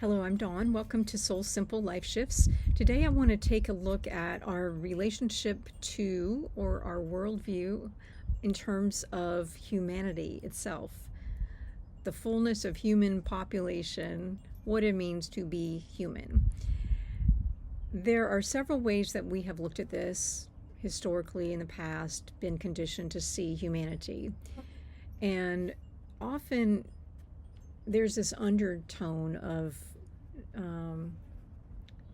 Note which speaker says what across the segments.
Speaker 1: Hello, I'm Dawn. Welcome to Soul Simple Life Shifts. Today I want to take a look at our relationship to, or our worldview in terms of humanity itself, the fullness of human population, what it means to be human. There are several ways that we have looked at this historically in the past, been conditioned to see humanity. And often there's this undertone of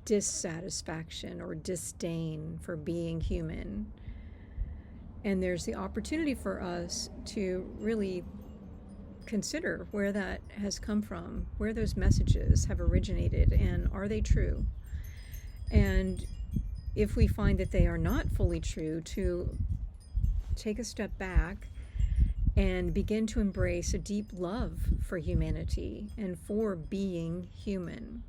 Speaker 1: dissatisfaction or disdain for being human. And there's the opportunity for us to really consider where that has come from, where those messages have originated, and are they true? And if we find that they are not fully true, to take a step back and begin to embrace a deep love for humanity and for being human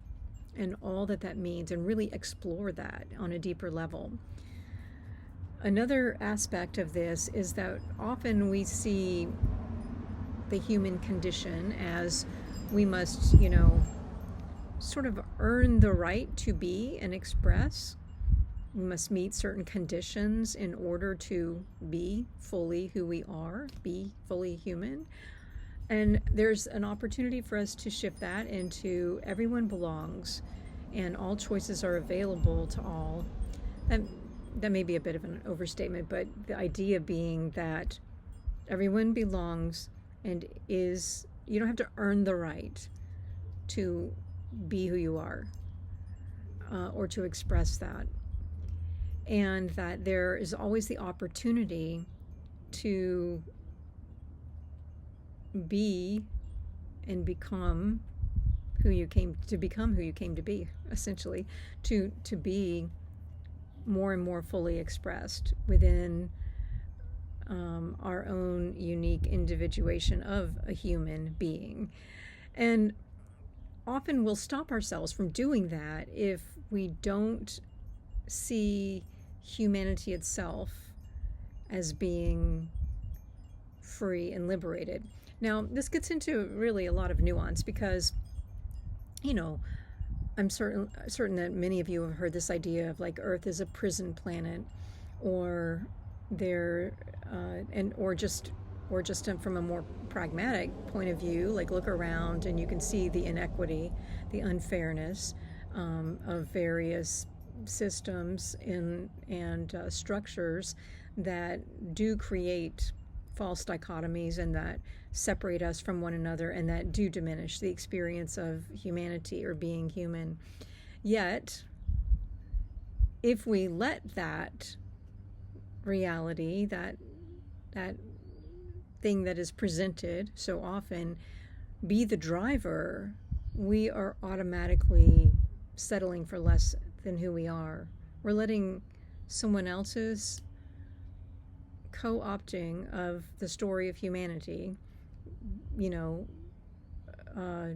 Speaker 1: and all that that means, and really explore that on a deeper level. Another aspect of this is that often we see the human condition as we must, sort of earn the right to be and express. We must meet certain conditions in order to be fully who we are, be fully human. And there's an opportunity for us to shift that into everyone belongs and all choices are available to all. That may be a bit of an overstatement, but the idea being that everyone belongs and you don't have to earn the right to be who you are or to express that. And that there is always the opportunity to be and become who you came to be, essentially, to be more and more fully expressed within our own unique individuation of a human being. And often we'll stop ourselves from doing that if we don't see humanity itself as being free and liberated. Now, this gets into really a lot of nuance because, I'm certain that many of you have heard this idea of like Earth is a prison planet, or just from a more pragmatic point of view, like look around and you can see the inequity, the unfairness of various systems and structures that do create false dichotomies and that separate us from one another and that do diminish the experience of humanity or being human. Yet, if we let that reality, that thing that is presented so often, be the driver, we are automatically settling for less than who we are. We're letting someone else's co-opting of the story of humanity,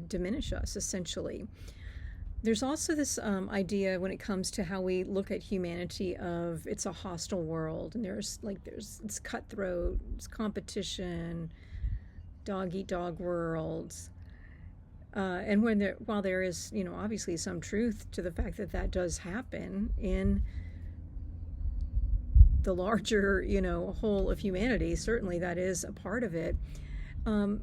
Speaker 1: diminish us, essentially. There's also this idea when it comes to how we look at humanity of it's a hostile world, and it's cutthroat, it's competition, dog eat dog worlds. And while there is, obviously some truth to the fact that does happen in the larger, whole of humanity, certainly that is a part of it.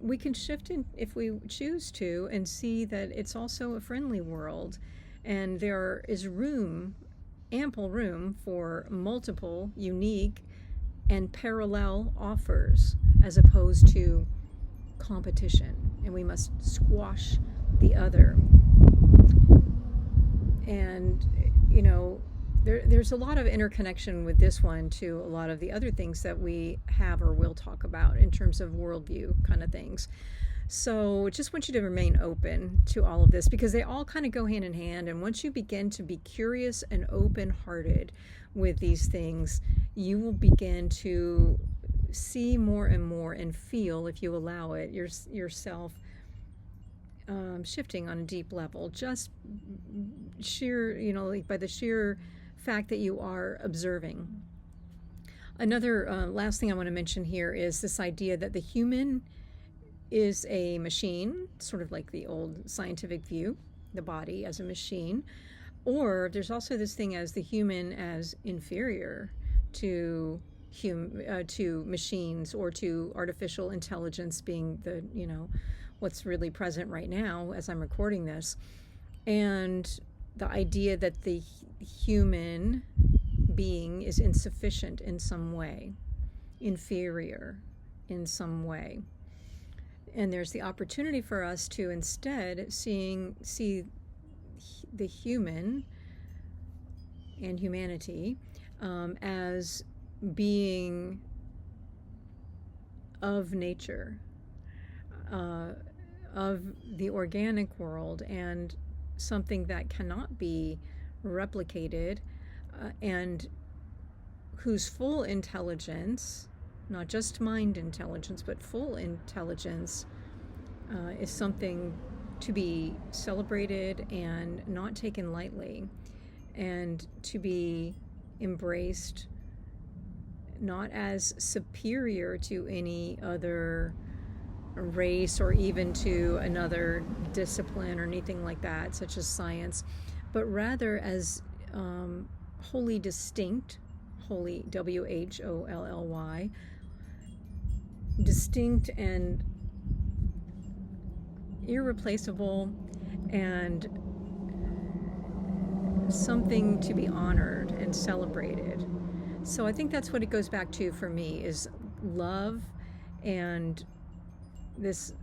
Speaker 1: We can shift in if we choose to and see that it's also a friendly world, and there is ample room for multiple, unique, and parallel offers as opposed to competition, and we must squash the other. And there's a lot of interconnection with this one to a lot of the other things that we have or will talk about in terms of worldview kind of things. So just want you to remain open to all of this because they all kind of go hand in hand. And once you begin to be curious and open-hearted with these things, you will begin to see more and more and feel, if you allow it, yourself shifting on a deep level, just by the sheer fact that you are observing. Another last thing I want to mention here is this idea that the human is a machine, sort of like the old scientific view, the body as a machine. Or there's also this thing as the human as inferior to to machines, or to artificial intelligence being the, what's really present right now as I'm recording this. And the idea that the human being is insufficient in some way, inferior in some way. And there's the opportunity for us to instead see the human and humanity as being of nature, of the organic world, and something that cannot be replicated, and whose full intelligence, not just mind intelligence, but full intelligence, is something to be celebrated and not taken lightly, and to be embraced not as superior to any other race or even to another discipline or anything like that, such as science, but rather as wholly distinct, wholly, WHOLLY, distinct and irreplaceable, and something to be honored and celebrated. So I think that's what it goes back to for me, is love and this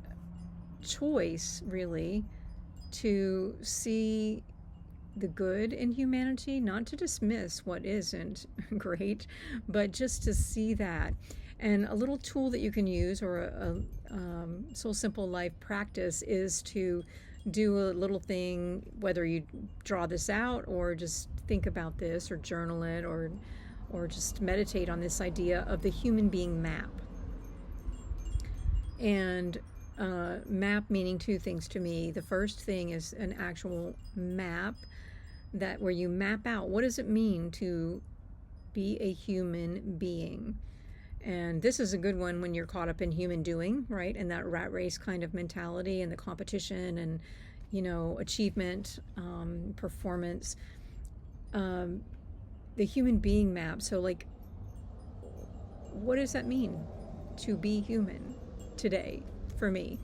Speaker 1: choice, really, to see the good in humanity, not to dismiss what isn't great, but just to see that. And a little tool that you can use, or a Soul Simple Life practice, is to do a little thing, whether you draw this out or just think about this or journal it, or just meditate on this idea of the human being map. And map meaning two things to me. The first thing is an actual map, that where you map out what does it mean to be a human being. And this is a good one when you're caught up in human doing, right? And that rat race kind of mentality, and the competition, and achievement, performance. The human being map. So, like, what does that mean to be human today for me?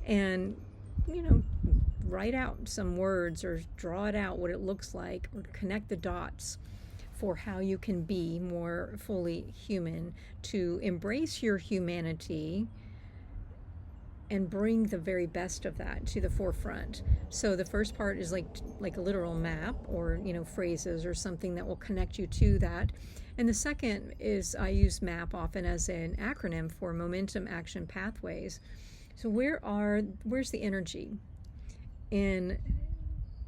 Speaker 1: And write out some words, or draw it out, what it looks like, or connect the dots for how you can be more fully human, to embrace your humanity and bring the very best of that to the forefront. So the first part is like a literal map, or phrases or something that will connect you to that. And the second is, I use MAP often as an acronym for Momentum Action Pathways. So where's the energy in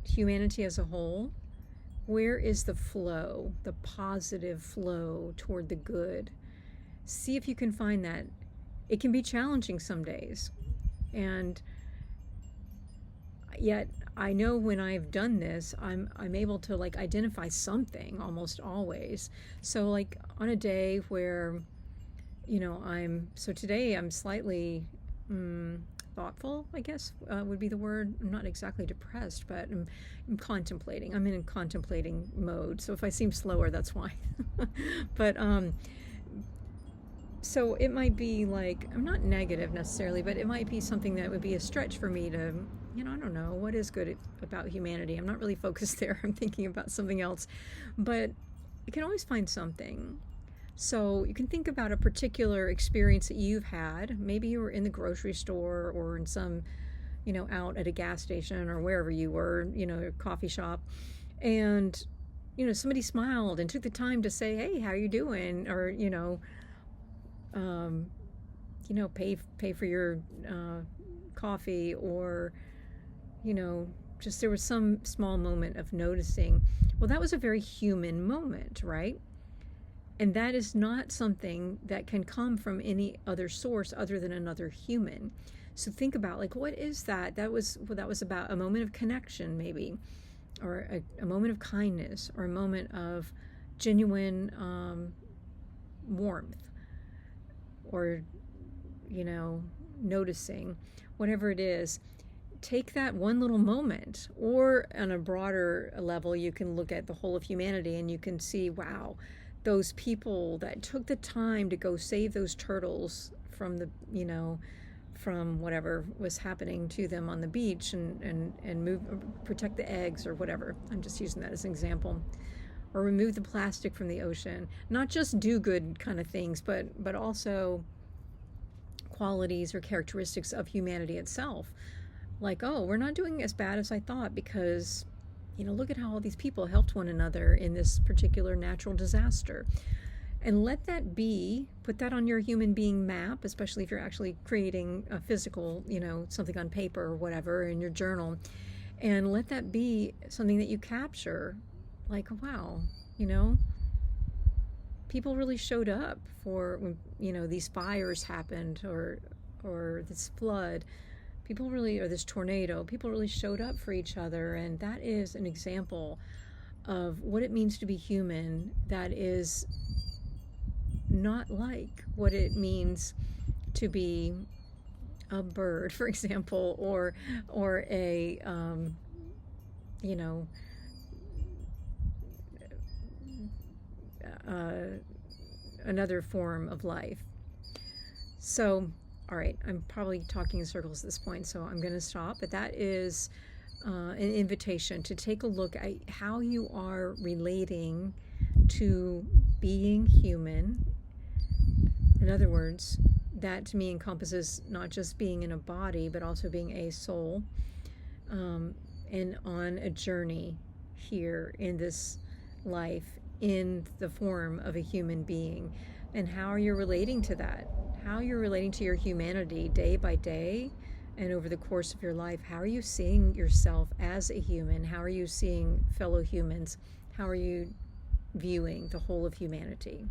Speaker 1: humanity as a whole? Where is the flow, the positive flow toward the good? See if you can find that. It can be challenging some days, and yet I know when I've done this, I'm able to identify something almost always. So on a day where today I'm slightly thoughtful, I guess would be the word. I'm not exactly depressed, but I'm contemplating. I'm in a contemplating mode. So if I seem slower, that's why. But so it might be I'm not negative necessarily, but it might be something that would be a stretch for me to, I don't know, what is good about humanity? I'm not really focused there. I'm thinking about something else. But you can always find something. So you can think about a particular experience that you've had. Maybe you were in the grocery store, or in some, out at a gas station, or wherever you were, a coffee shop. And, somebody smiled and took the time to say, hey, how you doing? Or, pay for your coffee, or, just there was some small moment of noticing. Well, that was a very human moment, right? And that is not something that can come from any other source other than another human. So think about what is that? That was about a moment of connection, maybe, or a moment of kindness, or a moment of genuine warmth, or noticing, whatever it is. take that one little moment, or on a broader level, you can look at the whole of humanity and you can see, wow, those people that took the time to go save those turtles from the, from whatever was happening to them on the beach, and move, protect the eggs or whatever. I'm just using that as an example. Or remove the plastic from the ocean. Not just do good kind of things, but also qualities or characteristics of humanity itself. Like, oh, we're not doing as bad as I thought because, look at how all these people helped one another in this particular natural disaster. And let that be, put that on your human being map, especially if you're actually creating a physical, something on paper or whatever in your journal. And let that be something that you capture. Like, wow, people really showed up for when, these fires happened, or this flood. People really, or this tornado, people really showed up for each other. And that is an example of what it means to be human. That is not like what it means to be a bird, for example, or a, another form of life. So, all right, I'm probably talking in circles at this point, so I'm going to stop. But that is an invitation to take a look at how you are relating to being human. In other words, that to me encompasses not just being in a body, but also being a soul, and on a journey here in this life in the form of a human being. And how are you relating to that? How you're relating to your humanity day by day and over the course of your life. How are you seeing yourself as a human? How are you seeing fellow humans? How are you viewing the whole of humanity?